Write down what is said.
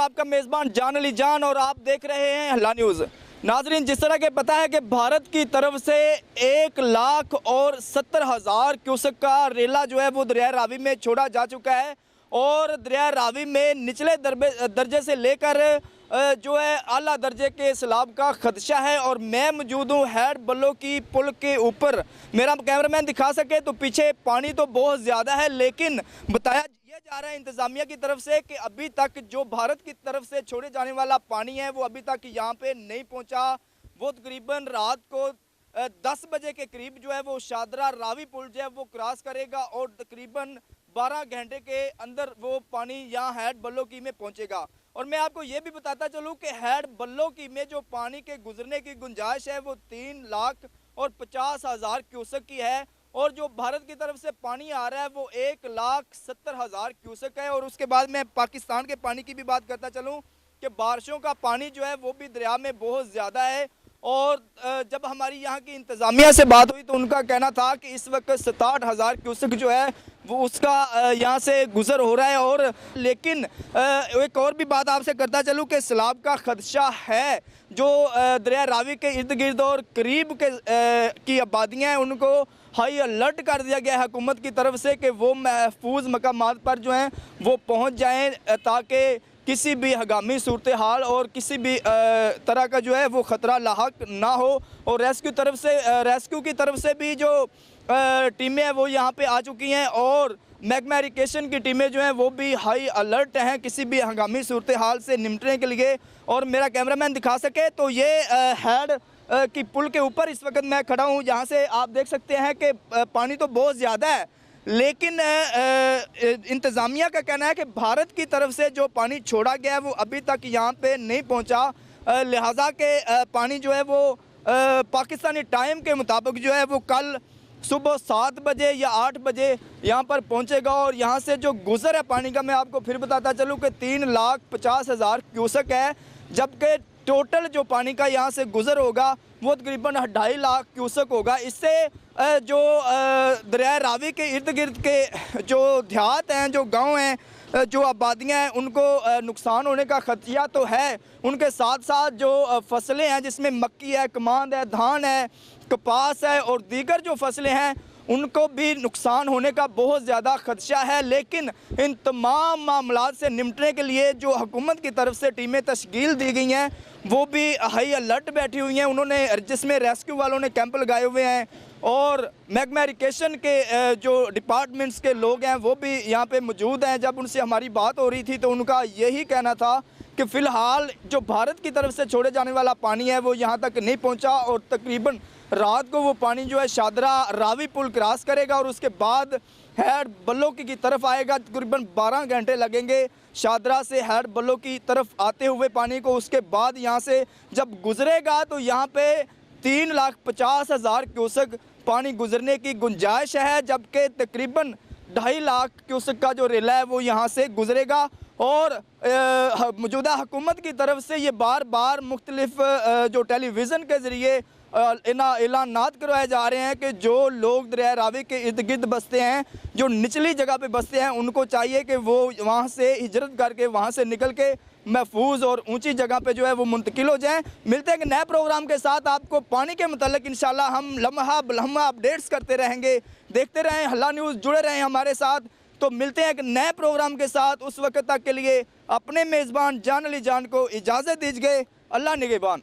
आपका मेज़बान जान अली जान और आप देख रहे हैं हल्ला न्यूज़। नाजरीन, जिस तरह के पता है कि भारत की तरफ से 1,70,000 क्यूसेक का रेला जो है वो दरिया रावी में छोड़ा जा चुका है और दरिया रावी में निचले दर्जे से लेकर जो है आला दर्जे के सैलाब का खदशा है। और मैं मौजूद हूँ हैड बल्लो की पुल के ऊपर। मेरा कैमरामैन दिखा सके तो पीछे पानी तो बहुत ज़्यादा है, लेकिन बताया जा रहा है इंतजामिया की तरफ से कि अभी तक जो भारत की तरफ से छोड़े जाने वाला पानी है वो अभी तक यहाँ पे नहीं पहुँचा। वो तकरीबन रात को 10 बजे के करीब जो है वो शादरा रावी पुल जो है वो क्रॉस करेगा और तकरीबन 12 घंटे के अंदर वो पानी यहाँ हैड बल्लो की में पहुँचेगा। और मैं आपको ये भी बताता चलूँ कि हैड बल्लो की में जो पानी के गुजरने की गुंजाइश है वो 3,50,000 क्यूसेक की है और जो भारत की तरफ से पानी आ रहा है वो 1,70,000 क्यूसेक है। और उसके बाद मैं पाकिस्तान के पानी की भी बात करता चलूँ कि बारिशों का पानी जो है वो भी दरिया में बहुत ज़्यादा है। और जब हमारी यहाँ की इंतज़ामिया से बात हुई तो उनका कहना था कि इस वक्त 67,000 क्यूसेक जो है वो उसका यहाँ से गुज़र हो रहा है। और लेकिन एक और भी बात आपसे करता चलूँ कि सैलाब का खदशा है जो दरिया रावी के इर्द गिर्द और करीब के की आबादियाँ हैं उनको हाई अलर्ट कर दिया गया है हुकूमत की तरफ से कि वो महफूज मकामात पर जो हैं वो पहुँच जाएँ ताकि किसी भी हंगामी सूरत हाल और किसी भी तरह का जो है वो ख़तरा लाहक ना हो। और रेस्क्यू की तरफ से भी जो टीमें हैं वो यहाँ पे आ चुकी हैं और महकमा इरिगेशन की टीमें जो हैं वो भी हाई अलर्ट हैं किसी भी हंगामी सूरत हाल से निपटने के लिए। और मेरा कैमरामैन दिखा सके तो ये हैड की पुल के ऊपर इस वक्त मैं खड़ा हूँ, जहाँ से आप देख सकते हैं कि पानी तो बहुत ज़्यादा है, लेकिन इंतज़ामिया का कहना है कि भारत की तरफ से जो पानी छोड़ा गया है वो अभी तक यहाँ पे नहीं पहुँचा। लिहाजा के पानी जो है वो पाकिस्तानी टाइम के मुताबिक जो है वो कल सुबह 7 बजे या 8 बजे यहाँ पर पहुँचेगा। और यहाँ से जो गुज़र है पानी का मैं आपको फिर बताता चलूँ कि 3,50,000 क्यूसेक है, जबकि टोटल जो पानी का यहाँ से गुज़र होगा वो तकरीबन 2.5 लाख क्यूसेक होगा। इससे जो दरिया रावी के इर्द गिर्द के जो देहात हैं, जो गांव हैं, जो आबादियाँ हैं, उनको नुकसान होने का खदशा तो है। उनके साथ साथ जो फसलें हैं जिसमें मक्की है, कमांद है, धान है, कपास है और दीगर जो फसलें हैं उनको भी नुकसान होने का बहुत ज़्यादा खदशा है। लेकिन इन तमाम मामलात से निपटने के लिए जो हुकूमत की तरफ से टीमें तश्कील दी गई हैं वो भी हाई अलर्ट बैठी हुई हैं, उन्होंने जिसमें रेस्क्यू वालों ने कैंप लगाए हुए हैं और महकमा इरिगेशन के जो डिपार्टमेंट्स के लोग हैं वो भी यहाँ पे मौजूद हैं। जब उनसे हमारी बात हो रही थी तो उनका यही कहना था कि फ़िलहाल जो भारत की तरफ से छोड़े जाने वाला पानी है वो यहाँ तक नहीं पहुँचा और तकरीबन रात को वो पानी जो है शादरा रावी पुल क्रॉस करेगा और उसके बाद हैड बल्लो की तरफ आएगा। तकरीबन 12 घंटे लगेंगे शादरा से हैड बल्लो की तरफ आते हुए पानी को। उसके बाद यहाँ से जब गुजरेगा तो यहाँ पे 3,50,000 क्यूसेक पानी गुजरने की गुंजाइश है, जबकि तकरीबन 2.5 लाख क्यूसेक का जो रेला है वो यहाँ से गुजरेगा। और मौजूदा हुकूमत की तरफ से ये बार बार मुख्तलिफ जो टेलीविज़न के ज़रिए ऐलानात करवाए जा रहे हैं कि जो लोग दरिया रावी के इर्द गिर्द बसते हैं, जो निचली जगह पे बसते हैं, उनको चाहिए कि वो वहाँ से हिजरत करके वहाँ से निकल के महफूज और ऊंची जगह पे जो है वो मुंतकिल हो जाएं। मिलते हैं कि नए प्रोग्राम के साथ, आपको पानी के मतलब इंशाल्लाह हम लम्हा बलम्हा अपडेट्स करते रहेंगे। देखते रहें हल्ला न्यूज़, जुड़े रहें हमारे साथ। तो मिलते हैं एक नए प्रोग्राम के साथ, उस वक्त तक के लिए अपने मेज़बान जान अली जान को इजाज़त दीजिए। अल्लाह निगहबान।